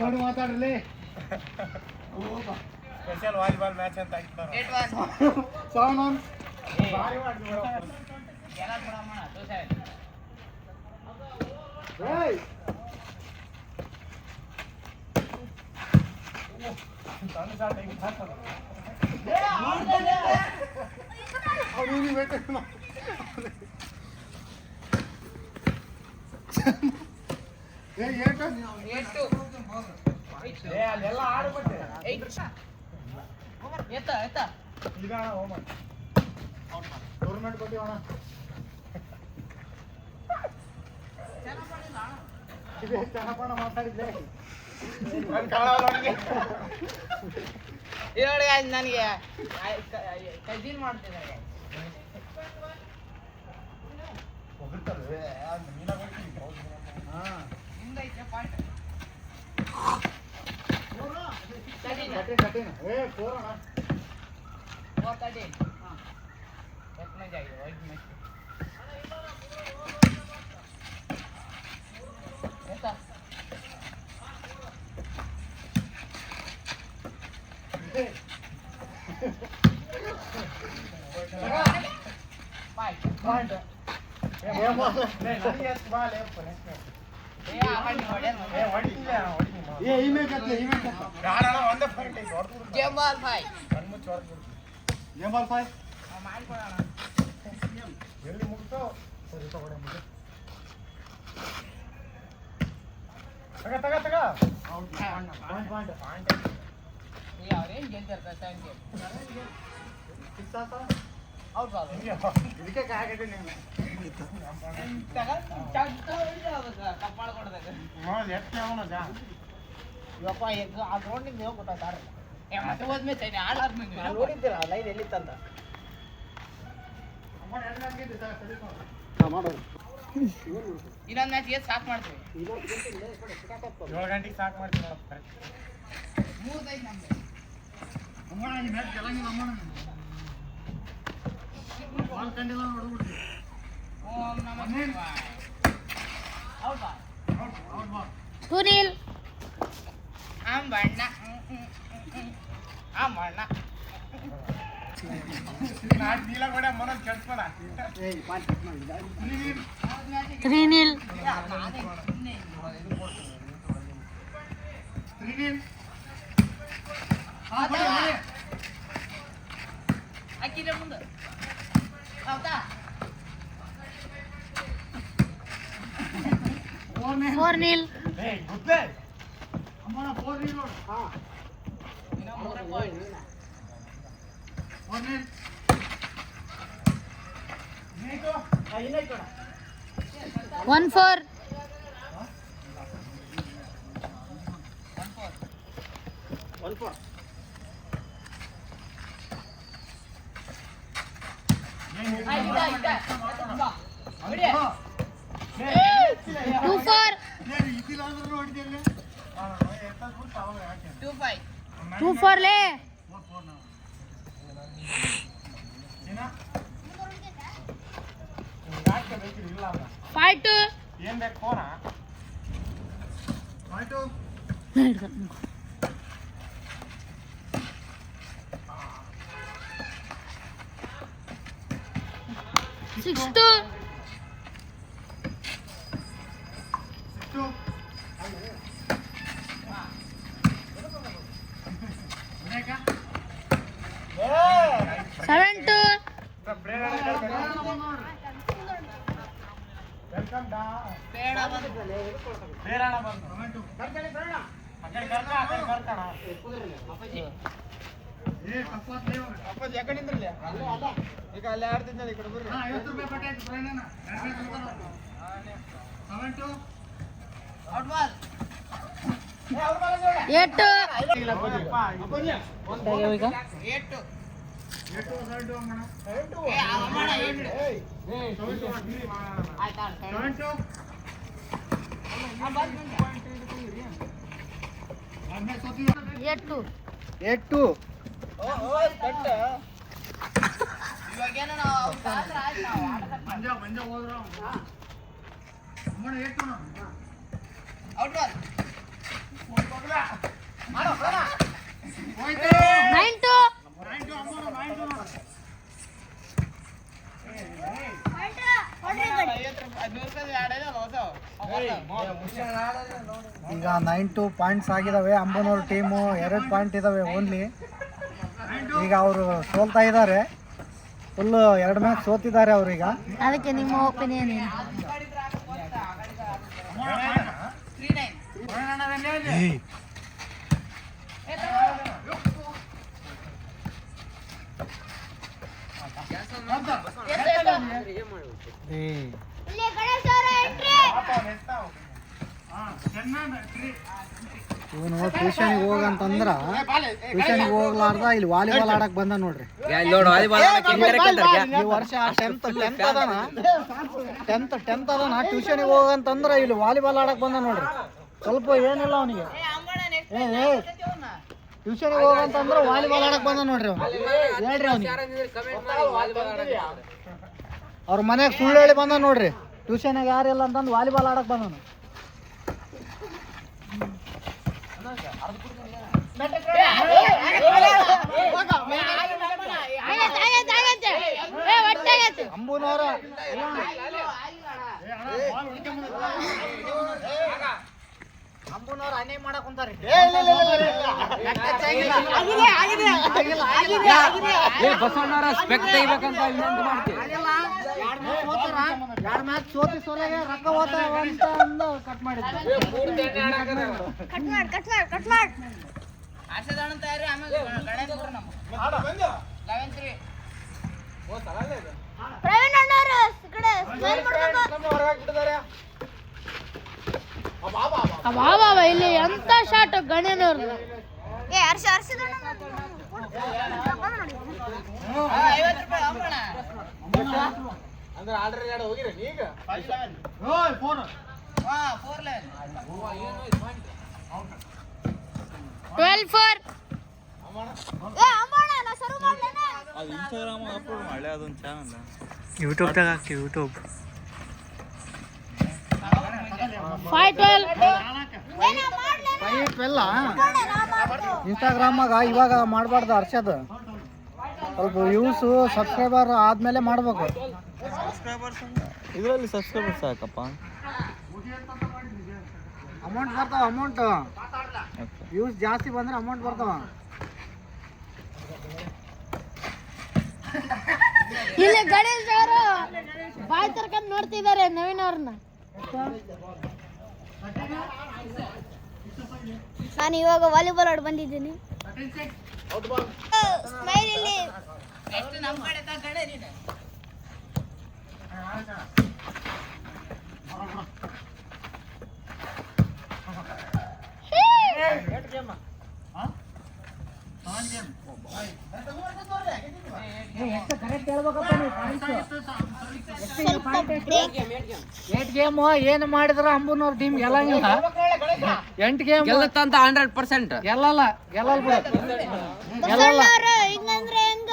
ನೋಡಿ ಮಾತಾಡ್ರಿ. Special volleyball match ಅಂತ ಹಾಕ್ತಾರೆ. 7-1. ಭಾರಿ ಮಾಡ್ತೀವಿ. ಅಲ್ಲೆಲ್ಲ ಆಡ್ಬಿಟ್ಟೆ ಈಗ ಗೌರ್ಮೆಂಟ್ ಕೊಟ್ಟಿವಿ ಅಣ್ಣ. ಚೆನ್ನಪ್ಪಣ್ಣ ಮಾತಾಡಿದ್ದೆ ನನಗೆ ಕಜಿನ್ ಮಾಡ್ತಿದ್ದಾರೆ. ಎಲ್ಲಿ ಮುಗಿಸೋ ತಗ ತಗ ತಗ ಅವ್ರೇನ್ ಗೆಲ್ತಾರೆ ಇದಕ್ಕೆ ಕಾಗದೆ ಕಪ್ಪಾಳ ಕೊಡ್ದಾಗ ಎಷ್ಟು ಅವನ ಜಾ ಇವಪ್ಪ ಆ ಗ್ರೌಂಡಿಂದ ಹೋಗ್ಬಿಟ್ಟಾರ ಮತ್ತೆ ಹೋದ್ಮೇಲೆ ನೋಡಿದ್ದೀರ ಲೈನ್ ಎಲ್ಲಿತ್ತಂತ ಇನ್ನೊಂದು ಮ್ಯಾಚ್ಗೆ ಸಾಕು ಮಾಡ್ತೀವಿ 7 ಗಂಟೆಗೆ ಸಾಕು ಮಾಡ್ತೀವಿ ನೋಡಪ್ಪ. 3 ನಮ್ದು ಅಮ್ಮಣ್ಣ ಈ ಮ್ಯಾಚ್ ಗೆಲ್ಲಂಗಿಲ್ಲ ಅಮ್ಮಣ್ಣ. ಬಾಲ್ ಕಂಡಿಲ್ಲ ಹೊಡೆದ್ಬಿಡ್ತೀವಿ. ಓಂ ನಮಃ ಶಿವಾಯ. ಹೌದಾ ಔಟ್ ಬಾಲ್. ಸುನಿಲ್ ಅಂಬಣ್ಣ ಅಂಬಣ್ಣ ನೀಲ ಕೂಡ ಮನೋಜ್ ಕೆಡ್ಸ್ಕೊಡ. ತ್ರಿನಿಲ್ ಅಕ್ಕಿದ್ರೆ ಮುಂದೆ ಹೌದಾ 4-0 ಗುದ್ದೆ ಅಮ್ಮಣ್ಣ 4 ನೋಡು. ಇನ್ನೂ 3 ಪಾಯಿಂಟ್ 4 1-4 2-4 ಇದಿಲ್ಲ ಅಂದ್ರೆ ನೋಡಿದ್ದೆ 2-4 ಲೇ 4 ನಾವು. ಇಲ್ಲ 5-2 ಏನ್ ಬೇಕು ಫೋನ ಆಯ್ತು. 6-2 7-2 ವೆಲ್ಕಮ್ ಡಾ ಬೇಡ ಬಂದು ಬೇರಣ ಬಂದು ಆ ಕಡೆ ಕರ್ಕಣ ಏ ಕಪ್ಪತ್ ಲೇವ್ ಅಪ್ಪಾಜಿ ಯಾಕಡೆ ನಿಂದ್ರಲ್ಲ ಈಗ ಅಲ್ಲೇ ಆಡ್ತಿದ್ನಲ್ಲ ಈ ಕಡೆ ಬರ್ರಿ 50 ರೂಪಾಯಿ ಪಟ್ಟೆ ಆಯ್ತು ಪ್ರಯಾಣ 7-2 ಔಟ್ ಬಾಲ್ 8 ಏಟು 7-2 ಅಮ್ಮಣ್ಣ. ಏ ಅಮ್ಮಣ್ಣ ಏಟು 7-2 ಆಯ್ತಾ 7-2 ಆದ್ಮೇಲೆ ಸೋತಿವಿ. 8-2 ಕಟ್ಟ ಇವಾಗೇನೋ ನಾವು ಔಟ್ ಆದ್ರೆ ಆಯ್ತು ನಾವು ಆಟ ಮಂಜ ಹೋದ್ರು ಅಮ್ಮಣ್ಣ 8 ಔಟ್ ಬಾಲ್ ಈಗ 9 ಪಾಯಿಂಟ್ಸ್ ಆಗಿದಾವೆ. ಅಂಬನೂರು ಟೀಮು 2 ಪಾಯಿಂಟ್ ಇದಾವೆ ಓನ್ಲಿ. ಈಗ ಅವರು ಸೋಲ್ತಾ ಇದ್ದಾರೆ, ಫುಲ್ಲು 2 ಮ್ಯಾಚ್ ಸೋತಿದ್ದಾರೆ ಅವ್ರೀಗ. ಅದಕ್ಕೆ ನಿಮ್ಮ ಒಪಿನಿಯನ್ ಏನು? ಇವನು ಟ್ಯೂಷನ್ಗೆ ಹೋಗಂತಂದ್ರ ಟ್ಯೂಷನ್ಗೆ ಹೋಗ್ಲಾರ್ದ ಇಲ್ಲಿ ವಾಲಿಬಾಲ್ ಆಡಕ್ ಬಂದ ನೋಡ್ರಿ. ಈ ವರ್ಷ 10th ಅದನ ಟ್ಯೂಷನ್ಗೆ ಹೋಗಂತಂದ್ರ ಇಲ್ಲಿ ವಾಲಿಬಾಲ್ ಆಡಕ್ ಬಂದ ನೋಡ್ರಿ. ಸ್ವಲ್ಪ ಏನಿಲ್ಲ ಅವನಿಗೆ, ಟ್ಯೂಷನ್ಗೆ ಹೋಗಂತಂದ್ರ ವಾಲಿಬಾಲ್ ಆಡಕ್ ಬಂದ ನೋಡ್ರಿ. ಅವ್ನು ಹೇಳ್ರಿ ಅವ್ನಿಗೆ, ಅವ್ರ ಮನೆಯಾಗ ಸುಳ್ಳು ಹೇಳಿ ಬಂದ ನೋಡ್ರಿ. ಟ್ಯೂಷನ್ಯಾಗ ಯಾರಿಲ್ಲ ಅಂತಂದು ವಾಲಿಬಾಲ್ ಆಡಕ್ ಬಂದನು. ಅಂಬುನವರ ಅನ್ಯಾಯ ಮಾಡಕ್ ಕುಂತಾರಿ. ಬಸವಣ್ಣವ್ರ ಸ್ಪೆಕ್ಟ್ ತೆಗಿಬೇಕಂತ ಇನ್ನೊಂದು ಮಾಡ್ತೀವಿ. 2 ಮ್ಯಾಚ್ ಸೋತಿ ಸೋಲಾಗೆ ರೊಕ್ಕ ಹೋಗ್ತಾವ ಅಂತ ಅಂದು ಕಟ್ ಮಾಡಿದ್ರು. ಇಲ್ಲಿ ಎಂತ ಶಾಟ್ ಗಣ್ಯನವ್ರು. ಅಂದ್ರೆ ಆಲ್ರೆಡಿ ಎರಡು ಹೋಗಿರಿ ಈಗ 12-4. ಯೂಟ್ಯೂಬ್ದಾಗ ಹಾಕಿ. ಯೂಟ್ಯೂಬ್ 5-12 ಇನ್ಸ್ಟಾಗ್ರಾಮಾಗ ಇವಾಗ ಮಾಡಬಾರ್ದು ಹರ್ಷದ್. ಸ್ವಲ್ಪ ವ್ಯೂಸು ಸಬ್ಸ್ಕ್ರೈಬರ್ ಆದ್ಮೇಲೆ ಮಾಡ್ಬೇಕು. ಇದರಲ್ಲಿ ಸಬ್ಸ್ಕ್ರೈಬರ್ಸ್ ಸಾಕಪ್ಪ, ಅಮೌಂಟ್ ಬರ್ತಾವ. ಅಮೌಂಟ್ ವ್ಯೂಸ್ ಜಾಸ್ತಿ ಬಂದ್ರೆ ಅಮೌಂಟ್ ಬರ್ತಾವ. ಇಲ್ಲಿ ಗಣೇಶ್ ಅವರು ಬಾಯ್ ತರ್ಕೊಂಡ್ ನೋಡ್ತಿದ್ದಾರೆ ನವೀನ್ ಅವ್ರನ್ನ. ನಾನು ಇವಾಗ ವಾಲಿಬಾಲ್ ಆಡ್ ಬಂದಿದ್ದೀನಿ. ಸ್ಮೈಲ್ ಇಲ್ಲಿ ಕರೆಕ್ಟ್ ಹೇಳ್ಬೇಕಪ್ಪ ನೀವು. ಏನು ಮಾಡಿದ್ರ ಅಂಬುನವ್ರ ಟೀಮ್ ಗೆಲ್ಲಂಗಿಲ್ಲ. 8 ಗೇಮ್ ಗೆಲ್ಲತ್ತಂತ 100% ಗೆಲ್ಲಲ್ಲ ಬಿಡು. ಬಸವಣ್ಣವ್ರು ಹಿಂಗಂದ್ರೆ ಹೆಂಗ?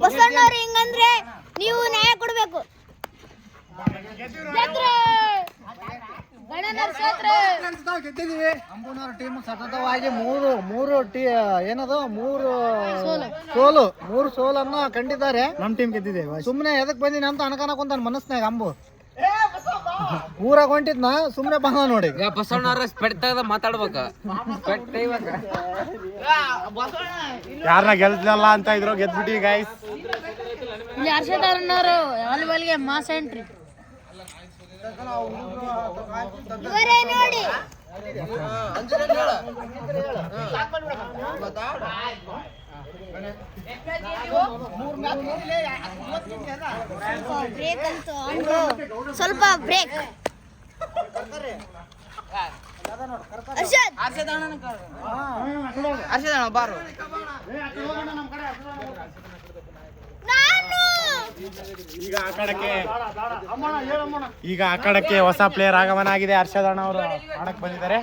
ಬಸವಣ್ಣವ್ರು ಹಿಂಗಂದ್ರೆ ನೀವು ನ್ಯಾಯ ಕೊಡ್ಬೇಕು. ಗೆದ್ದಿದೀವಿ. ಅಂಬುನವ್ರ ಟೀಮ್ ಸತತವಾಗಿ ಮೂರು ಸೋಲನ್ನ ಕಂಡಿದ್ದಾರೆ. ನಮ್ ಟೀಮ್ ಗೆದ್ದಿದೆ. ಸುಮ್ನೆ ಎದಕ್ ಬಂದಿನಿ ಅಂತ ಅನ್ಕನಕೊಂತಾನ ಮನಸ್ನಾಗ ಅಂಬು. ಊರಾಗ ಹೊಂಟಿದ್ನ ಸುಮ್ನೆ ಬಂದ ನೋಡಿ. ಬಸವಣ್ಣವ್ರ ಸ್ಪೆಕ್ಟ್ ತೆಗೆದ ಮಾತಾಡ್ಬೇಕ. ಯಾರನ್ನ ಗೆಲ್ದಲ್ಲ ಅಂತ ಇದ್ರು, ಗೆದ್ಬಿಟ್ಟಿ ಗೈಸ್. ಇಲ್ಲಿ ಹರ್ಷಧರನವರು ವಾಲಿಬಾಲ್ಗೆ ಮಾಸ್ ಎಂಟ್ರಿ. ಇವರೇ ನೋಡಿ. ಬ್ರೇಕ್ ಅಂತ ಸ್ವಲ್ಪ ಬ್ರೇಕ್. ಬಾರು ಈಗ ಆ ಕಡಕ್ಕೆ ಹೊಸ ಪ್ಲೇಯರ್ ಆಗಮನ ಆಗಿದೆ. ಹರ್ಷದಣ್ಣ ಅವರು ಆಡಕ್ ಬಂದಿದ್ದಾರೆ.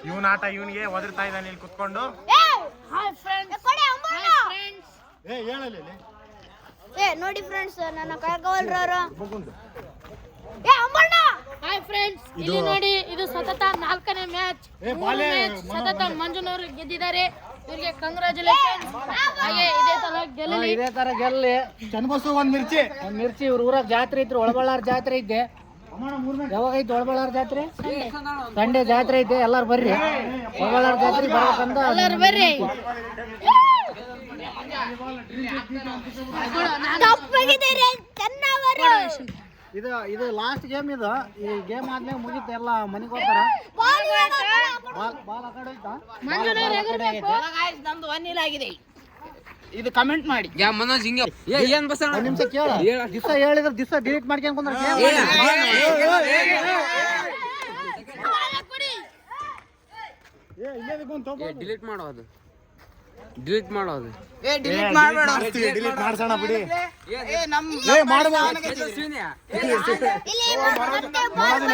ಇವನ್ ಆಟ ಇವನ್ಗೆ ಒದರ್ತಾ ಇದ್ದಾನೆ ಇಲ್ಲಿ ಕುತ್ಕೊಂಡು. ನೋಡಿ ಫ್ರೆಂಡ್ಸ್, ನನ್ನ ಕಳ್ಕೊವಲ್ರವರು. ಹಾಯ್ ಫ್ರೆಂಡ್ಸ್, ಇಲ್ಲಿ ನೋಡಿ ಇದು ಸತತ 4ನೇ ಮ್ಯಾಚ್. ಸತತ ಮಂಜುನವರು ಗೆದ್ದಿದ್ದಾರೆ. ಇವ್ರಿಗೆ ಕಂಗ್ರಾಚುಲೇಷನ್. ಹಾಗೆ ಇದೇ ತರ ಗೆಲ್ಲಿ ಚನ್ನಬಸು ಒಂದ್ ಮಿರ್ಚಿ ಇವ್ರ ಊರಾಗ ಜಾತ್ರೆ ಇತ್ತು, ಒಳಬಳ್ಳಾರ ಜಾತ್ರೆ ಐತೆ. ಯಾವಾಗ ಐತಿ ಒಳಬಳ್ಳಾರ ಜಾತ್ರೆ? ಸಂಡೆ ಜಾತ್ರೆ ಐತೆ, ಎಲ್ಲಾರು ಬರ್ರಿ ಒಳಬಳ್ಳಾರ ಜಾತ್ರೆ ಬರ್ಬೇಕಂದ ಎಲ್ಲಾರು ಬರ್ರಿ. ಇದು ಲಾಸ್ಟ್ ಗೇಮ್. ಇದು ಈ ಗೇಮ್ ಆದ್ಮೇಲೆ ಮುಗಿತು, ಎಲ್ಲ ಮನೆಗೆ ಹೋಗ್ತಾರ. ಬಾಲ್ ಆ ಕಡೆ ಐತಾ? ನಮ್ದು 1-0 ಆಗಿದೆ. ಇದು ಕಮೆಂಟ್ ಮಾಡಿ. ಮನೋಜ್ ಹಿಂಗೆ ಏನ್ ಬಸಣ್ಣ ಒಂದ್ ನಿಮಿಷ ಕೇಳ. ದಿವಸ ಹೇಳಿದ್ರೆ ದಿವಸ ಡಿಲೀಟ್ ಮಾಡ್ಕೊಂಡ್ರೆ ಡಿಲೀಟ್ ಮಾಡೋದು, ಡಿಲೀಟ್ ಮಾಡೋದು. ಡಿಲೀಟ್ ಮಾಡಬೇಡ. ಡಿಲೀಟ್ ಮಾಡ್ಸೋಣ ಬಿಡಿ.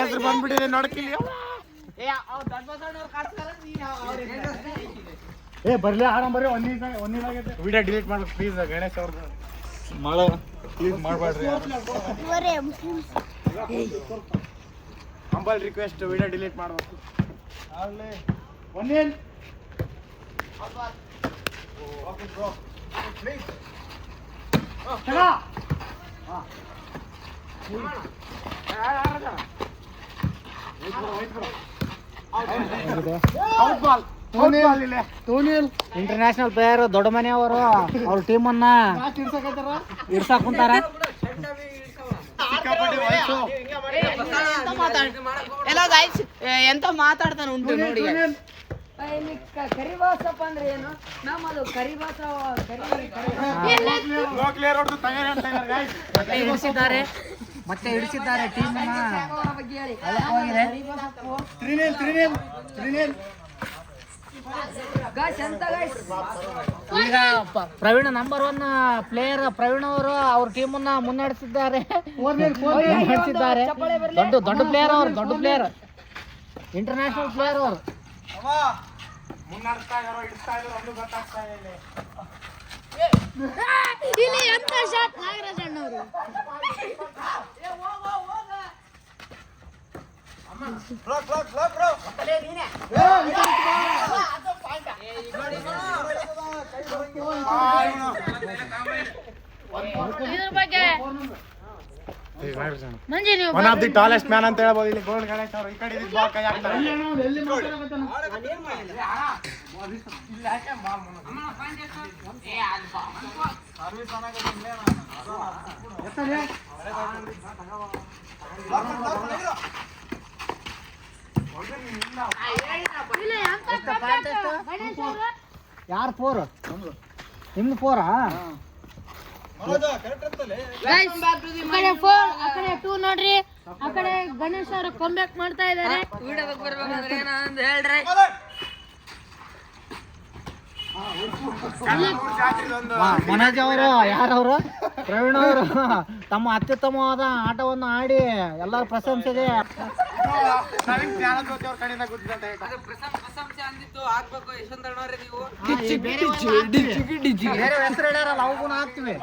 ಹೆಸರು ಬಂದ್ಬಿಟ್ಟಿದೆ ನೋಡಕ್ಕಿಲ್ಲ. ಬರ್ಲಿ ಆಡಂ ಬರ್ರಿ. ವಿಡಿಯೋ ಡಿಲೀಟ್ ಮಾಡ್ಬೇಕು ಪ್ಲೀಸ್. ಗಣೇಶ್ ಅವ್ರದ್ದು ಪ್ಲೀಸ್ ಮಾಡಬೇಡ್ರಿ. ಹಂಬಲ್ ರಿಕ್ವೆಸ್ಟ್, ವಿಡಿಯೋ ಡಿಲೀಟ್ ಮಾಡ್ಬೇಕು. ಇಂಟರ್ನ್ಯಾಷನಲ್ ಪ್ಲೇಯರ್ ದೊಡ್ಡ ಮನೆಯವರು ಅವ್ರ ಟೀಮ್ ಅನ್ನ ಇಡ್ಸಾಕ್ ಕುಂತಾರ. ಎಲ್ಲ ಗೈಸ್ ಎಂತ ಮಾತಾಡ್ತಾನೆ ಉಂಟು ನೋಡಿ. ಕರಿಬಾಸಪ್ಪ ಅಂದ್ರೆ ಏನು? ನಮ್ಮದು ಕರಿಬಾಸ ಮತ್ತೆ ಇಡಿಸಿದ್ದಾರೆ ಟೀಮ್ ಈಗ ಪ್ರವೀಣ್ ನಂಬರ್ 1 ಪ್ಲೇಯರ್ ಪ್ರವೀಣ್ ಅವರು ಅವ್ರ ಟೀಮ್ ಅನ್ನ ಮುನ್ನಡೆಸಿದ್ದಾರೆ. ದೊಡ್ಡ ಪ್ಲೇಯರ್ ಅವರು, ದೊಡ್ಡ ಪ್ಲೇಯರ್, ಇಂಟರ್ನ್ಯಾಷನಲ್ ಪ್ಲೇಯರ್ ಅವರು. ಇಲ್ಲಿ ಎಂತ ಶಾಟ್ ನಾಗರಾಜ್ ಅಣ್ಣವರು. ಇದ್ರ ಬಗ್ಗೆ ಮಂಜಿ ನೀವು one of the tallest man ಅಂತ ಹೇಳ್ಬೋದು. ಇಲ್ಲಿ ಗೋಲ್ಡ್ ಗಣೇಶ್ ಅವರು ಈ ಕಡೆ ಇದ್ದಿದ್ದು ಬಾಲ್ ಕೈ ಹಾಕ್ತಾರೆ. ಯಾರು 4? ನಿಮ್ದು 4? ಗೈಸ್ ಆ ಕಡೆ 4 ಆ ಕಡೆ 2 ನೋಡ್ರಿ. ಆ ಕಡೆ ಗಣೇಶ್ ಅವರು ಕಂಬ್ಯಾಕ್ ಮಾಡ್ತಾ ಇದ್ದಾರೆ. ವಿಡಿಯೋದಾಗ ಬರ್ಬೇಕಂದ್ರೆ ಏನಂತ ಹೇಳ್ರಿ. ಮನೋಜ್ ಅವರು, ಯಾರವರು? ಪ್ರವೀಣ್ ಅವರು ತಮ್ಮ ಅತ್ಯುತ್ತಮವಾದ ಆಟವನ್ನು ಆಡಿ ಎಲ್ಲರ ಪ್ರಶಂಸೆಗೆ ಬೇರೆ ಹೆಸರು ಹೇಳ್ಯಾರಲ್ಲ ಅವಗೂ ಹಾಕ್ತಿವಿ.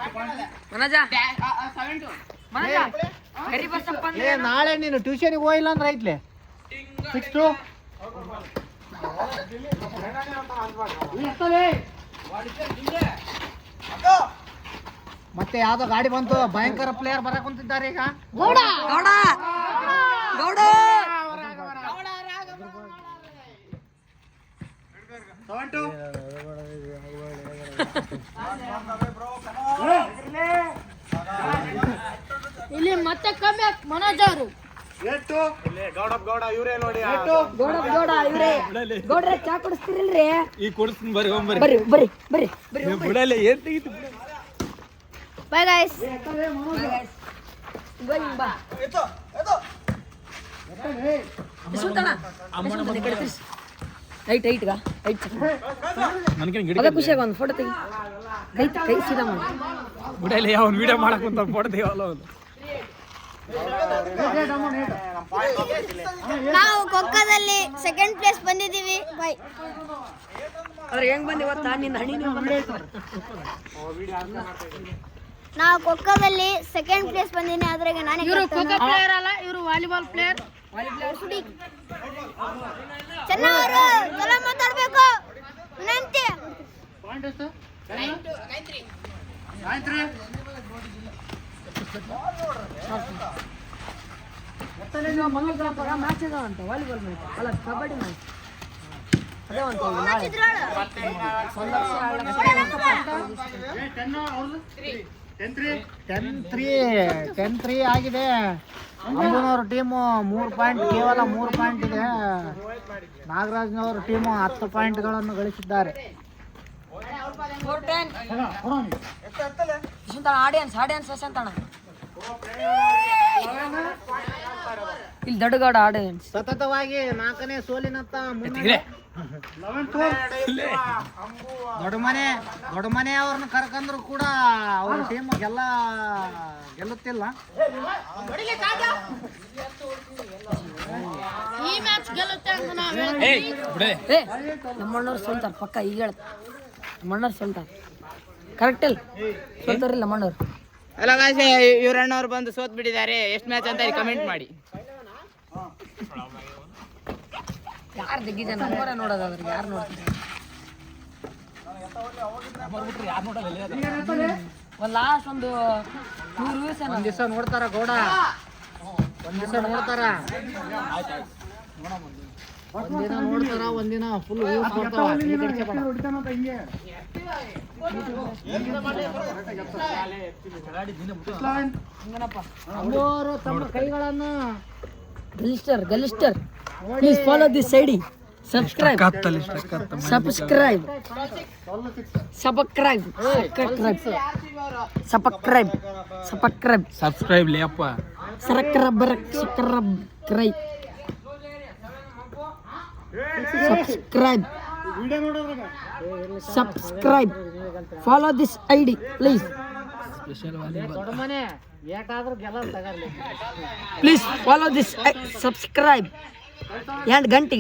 ಕರಿಬಾಸಪ್ಪ ನಾಳೆ ನೀನು ಟ್ಯೂಷನ್ಗೆ ಹೋಗಿಲ್ಲ ಅಂದ್ರೆ ಐತ್ಲೆ 6 ಮತ್ತೆ ಯಾವ್ದೋ ಗಾಡಿ ಬಂತು, ಭಯಂಕರ ಪ್ಲೇಯರ್ ಬರಕ್ ಕುಂತಿದ್ದಾರೆ ಈಗ. ಗೌಡ ಇಲ್ಲಿ ಮತ್ತೆ ಕಂಬ್ಯಾಕ್ ಮನೋಜ್ ಅವರು. ಗೌಡ ಇವರೇ ನೋಡಿ. ಗೌಡ ಇವ್ರೆ ಗೌಡ್ರೆ ಚಾ ಕುಡಿಸ್ತಿರಿಲ್ರಿ? ಈ ಕೊಡಿಸ್ತೀನಿ ಬರ್ರಿ ಬರ್ರಿ ಬರ್ರಿ ಬರ್ರಿ ಬರ್ರಿ ಬಿಡಲ್ಲ ಏನ್ ತೆಗಿತು. Bye guys. ಬಾ ಸುತ್ತಣ ಐಟ್ ಐಟ್ಗ ಐಟ್ ಅದ ಖುಷಿಯಾಗ ಒಂದು ಫೋಟೋ ತೆಗಿ. ಕೈ ಸೀದಾ ಮಾಡಿ ಬಿಡಲ್ಲ ಅವ್ನು ವಿಡಿಯೋ ಮಾಡಕ್ ಅಂತ ಕೊಡ್ತೀವಲ್ಲ ಅವ್ನು. ನಾವು ಖೋಖೋದಲ್ಲಿ 2nd ಪ್ಲೇಸ್ ಬಂದಿದ್ದೀವಿ. ಬೈ. ಅವ್ರು ಹೆಂಗ್ ಬಂದಿ ಗೊತ್ತಾ? ನಿನ್ನ ಹಣಿ ನಾವು ಖೋಖೋದಲ್ಲಿ 2nd ಪ್ಲೇಸ್ ಬಂದಿನಿ. ಅದ್ರಾಗ ನಾನು ಇವರು ಖೋಖೋ ಪ್ಲೇಯರ್ ಅಲ್ಲ, ಇವರು ವಾಲಿಬಾಲ್ ಪ್ಲೇಯರ್. ಚೆನ್ನಾಗಿ ಚಲೋ ಮಾತಾಡ್ಬೇಕು. ನಂತೆ ಮ್ಯಾಚ್ ಇದಾವಂತ ವಾಲಿಬಾಲ್ ಮ್ಯಾಚ್ ಅಲ್ಲ ಕಬಡ್ಡಿ ಮ್ಯಾಚ್ ಅದೇ ಅಂತ ಟೆನ್ ತ್ರೀ ಆಗಿದೆ. ಅಂಬನೂರು ಟೀಮು 3 ಪಾಯಿಂಟ್, ಕೇವಲ 3 ಪಾಯಿಂಟ್ ಇದೆ. ನಾಗರಾಜ್ನವರು ಟೀಮು 10 ಪಾಯಿಂಟ್ಗಳನ್ನು ಗಳಿಸಿದ್ದಾರೆ. ಆಡಿಯನ್ಸ್ ಅಂತ ಇಲ್ಲಿ ದೊಡ್ಡಗಾಡ ಆಡಿಯನ್ಸ್ ಸತತವಾಗಿ 4ನೇ ಸೋಲಿನತ್ತ ದೊಡ್ಡ ಮನೆ ಅವ್ರನ್ನ ಕರ್ಕಂದ್ರು ಕೂಡ ಅವ್ರ ಟೀಮ್ ಗೆಲ್ಲುತ್ತಿಲ್ಲ. ಈ ಮ್ಯಾಚ್ ಗೆಲ್ಲುತ್ತೆ ಅಂತ ನಾವು ಹೇಳ್ತೀವಿ. ನಮ್ಮಣ್ಣವ್ರು ಸೋಲ್ತಾರ ಪಕ್ಕ ಈಗ ಹೇಳ್ತ ನಮ್ಮಣ್ಣವ್ರು ಸೋಲ್ತಾರ ಕರೆಕ್ಟ್ ಇಲ್ಲ ಸೋಲ್ತಾರಿಲ್ಲ ನಮ್ಮಣ್ಣವ್ರು. ಅಲ್ಲ ಗಾಯ್ಸ್, ಇವ್ರಣ್ಣವ್ರು ಬಂದು ಸೋತ್ ಬಿಟ್ಟಿದ್ದಾರೆ. ಎಷ್ಟು ಮ್ಯಾಚ್ ಅಂತ ಕಮೆಂಟ್ ಮಾಡಿ. ಯಾರು ದಿಗ್ಗಿಜ ನಮ್ಮವರೇ ನೋಡೋದಾದ್ರೆ ಯಾರು ನೋಡ್ತಾರೆ? ಒಂದು ಲಾಸ್ಟ್ ಒಂದು 100 ವ್ಯೂಸ್ ಒಂದ್ ದಿವಸ ನೋಡ್ತಾರ ಗೌಡ, ಒಂದಿನ ನೋಡ್ತಾರ, ಒಂದಿನ ಫುಲ್ ಅವರು ತಮ್ಮ ಕೈಗಳನ್ನು ಗಲಿಸ್ಟರ್ please follow this ID. Subscribe ಲೇಪ್ಪ subscribe follow this ID please. Please follow this subscribe and ಗಂಟಿ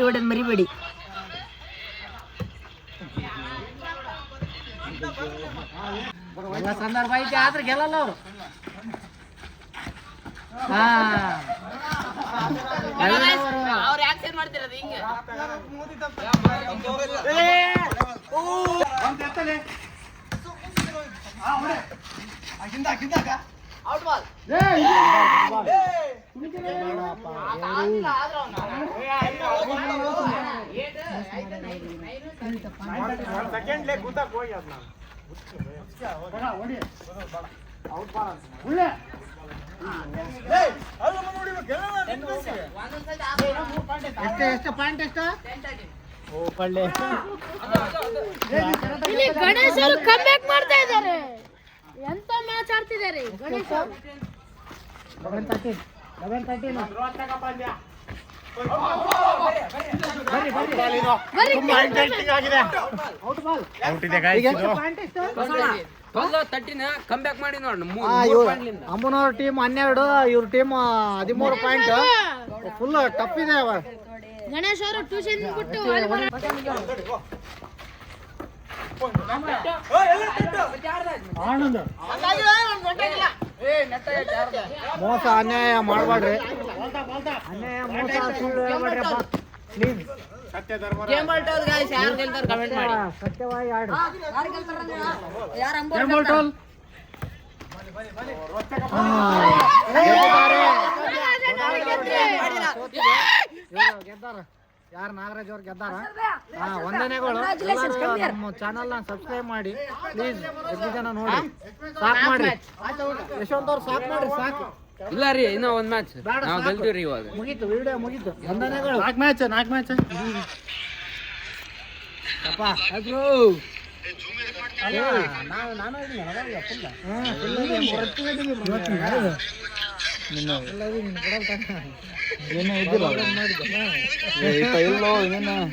ಹೊಡೆದು ಮರಿಬೇಡಿ. ಸಂದರ್ಭ ಐತೆ ಆದ್ರೆ ಗೆಲ್ಲಲ್ಲ ಅವರು. ಅವ್ರು ಆಕ್ಷನ್ ಮಾಡ್ತಿರೋದು ಹಿಂಗೆ. Out ball. ಎಷ್ಟು ಪಾಯಿಂಟ್ ಎಷ್ಟು? ಇಲ್ಲಿ ಗಣೇಶ್ ಅವರು ಕಮ್ಬ್ಯಾಕ್ ಮಾಡ್ತಾ ಇದ್ದಾರೆ. ಎಂತ ಮ್ಯಾಚ್ ಆಡ್ತಿದ್ದಾರೆ ಗಣೇಶ್ ಅವರು. 11-13 ಕಂಬ್ಯಾಕ್ ಮಾಡಿ ನೋಡಿ. ಅಂಬನವ್ರ ಟೀಮ್ 12, ಇವ್ರ ಟೀಮ್ 13 ಪಾಯಿಂಟ್. ಫುಲ್ ಟಫ್ ಇದೆ. ಗಣೇಶ್ ಅವರು ಟ್ಯೂಷನ್ ಬಿಟ್ಟು ವಾಲಿಬಾಲ್ ಮೋಸ ಅನ್ಯಾಯ ಮಾಡಬೇಡ್ರಿ. ಅನ್ಯಾಯ ಮೋಸ ಸುಳ್ಳು ಹೇಳ್ಬೇಡ್ರಪ್ಪ ಪ್ಲೀಸ್. ಗೇಮ್ ಆಲ್ಟೋಲ್ ಗಾಯ್ಸ್, ಯಾರು ಗೆಲ್ತಾರೆ ಕಮೆಂಟ್ ಮಾಡಿ. ಸತ್ಯವಾಗಿ ಆಡ್ರಿ. ಗೆದ್ದಾರ ಯಾರು? ನಾಗರಾಜ್ ಅವ್ರು ಗೆದ್ದಾರ. ವಂದನೆಗಳು. ನಮ್ಮ ಚಾನಲ್ನ ಸಬ್ಸ್ಕ್ರೈಬ್ ಮಾಡಿ ಪ್ಲೀಸ್. 2 ಜನ ನೋಡಿ ಸಾಕು ಮಾಡ್ರಿ. ಯಶವಂತ್ ಅವ್ರು ಸಾಕು ಮಾಡ್ರಿ, ಸಾಕು. ಇಲ್ಲ ರೀ, ಇನ್ನೂ ಒಂದು ಮ್ಯಾಚ್ ನಾವು ಗೆಲ್ತೀವಿ ರೀ. ಇವಾಗ ಮುಗೀತು, ವಿಡಿಯೋ ಮುಗೀತು. ವಂದನೆಗಳು. 4 ಮ್ಯಾಚ್ ನಾನು